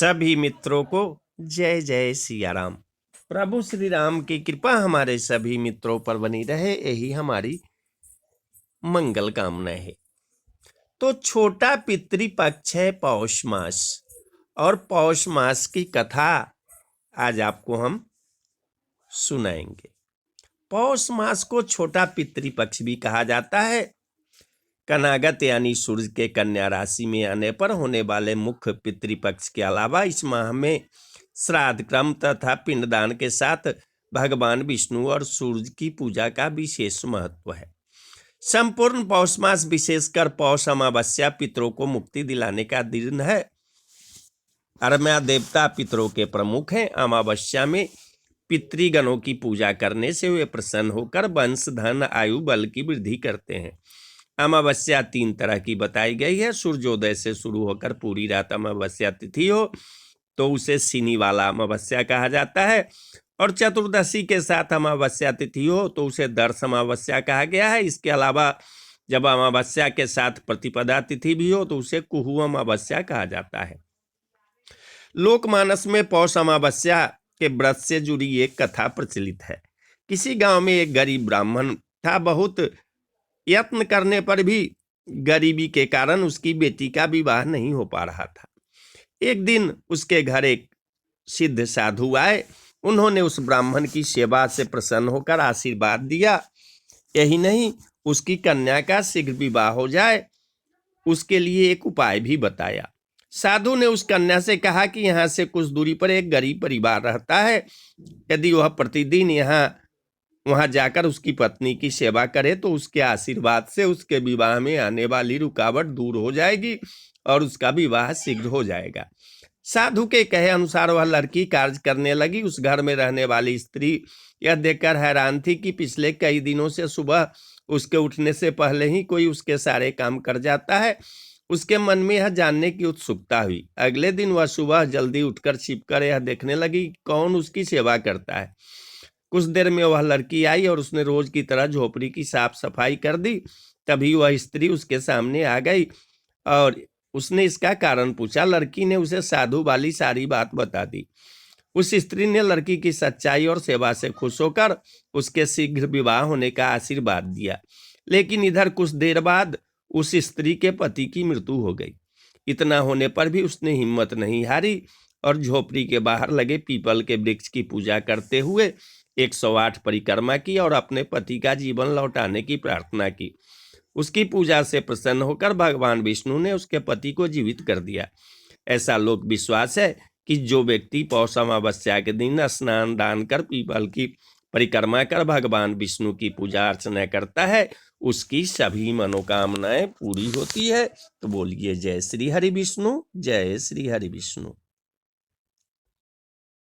सभी मित्रों को जय जय सिया राम। प्रभु श्री राम की कृपा हमारे सभी मित्रों पर बनी रहे, यही हमारी मंगल कामना है। तो छोटा पितृपक्ष है पौष मास, और पौष मास की कथा आज आपको हम सुनाएंगे। पौष मास को छोटा पितृपक्ष भी कहा जाता है। कनागत यानी सूर्य के कन्या राशि में आने पर होने वाले मुख्य पितृपक्ष के अलावा इस माह में श्राद्ध क्रम तथा पिंडदान के साथ भगवान विष्णु और सूर्य की पूजा का विशेष महत्व है। संपूर्ण पौष मास विशेषकर पौष अमावस्या पितरों को मुक्ति दिलाने का दिन है। अरम्या देवता पितरों के प्रमुख हैं। अमावस्या में पितृगणों की पूजा करने से वे प्रसन्न होकर वंश धन आयु बल की वृद्धि करते हैं। अमावस्या 3 तरह की बताई गई है। सूर्योदय से शुरू होकर पूरी रात अमावस्या तिथि हो तो उसे सिनी वाला अमावस्या कहा जाता है, और चतुर्दशी के साथ अमावस्या तिथि हो तो उसे दर्श अमावस्या कहा गया है। इसके अलावा जब अमावस्या के साथ प्रतिपदा तिथि भी हो तो उसे कुहू अमावस्या कहा जाता है। लोकमानस में पौष अमावस्या के व्रत से जुड़ी एक कथा प्रचलित है। किसी गांव में एक गरीब ब्राह्मण था। बहुत यत्न करने पर भी गरीबी के कारण उसकी बेटी का विवाह नहीं हो पा रहा था। एक दिन उसके घर एक सिद्ध साधु आए। उन्होंने उस ब्राह्मण की सेवा से प्रसन्न होकर आशीर्वाद दिया। यही नहीं, उसकी कन्या का शीघ्र विवाह हो जाए उसके लिए एक उपाय भी बताया। साधु ने उस कन्या से कहा कि यहाँ से कुछ दूरी पर एक गरीब परिवार रहता है। यदि वह प्रतिदिन वहां जाकर उसकी पत्नी की सेवा करे तो उसके आशीर्वाद से उसके विवाह में आने वाली रुकावट दूर हो जाएगी और उसका विवाह शीघ्र हो जाएगा। साधु के कहे अनुसार वह लड़की कार्य करने लगी। उस घर में रहने वाली स्त्री यह देखकर हैरान थी कि पिछले कई दिनों से सुबह उसके उठने से पहले ही कोई उसके सारे काम कर जाता है। उसके मन में यह जानने की उत्सुकता हुई। अगले दिन वह सुबह जल्दी उठकर छिपकर यह देखने लगी कौन उसकी सेवा करता है। कुछ देर में वह लड़की आई और उसने रोज की तरह झोपड़ी की साफ सफाई कर दी। तभी वह स्त्री उसके सामने आ गई और उसने इसका कारण पूछा। लड़की ने उसे साधु वाली सारी बात बता दी। उस स्त्री ने लड़की की सच्चाई और सेवा से खुश होकर उसके शीघ्र विवाह होने का आशीर्वाद दिया। लेकिन इधर कुछ देर बाद उस स्त्री के पति की मृत्यु हो गई। इतना होने पर भी उसने हिम्मत नहीं हारी और झोपड़ी के बाहर लगे पीपल के वृक्ष की पूजा करते हुए 108 परिक्रमा की और अपने पति का जीवन लौटाने की प्रार्थना की। उसकी पूजा से प्रसन्न होकर भगवान विष्णु ने उसके पति को जीवित कर दिया। ऐसा लोक विश्वास है कि जो व्यक्ति पौष अमावस्या के दिन स्नान दान कर पीपल की परिक्रमा कर भगवान विष्णु की पूजा अर्चना करता है उसकी सभी मनोकामनाएं पूरी होती है। तो बोलिए जय श्री हरि विष्णु, जय श्री हरि विष्णु।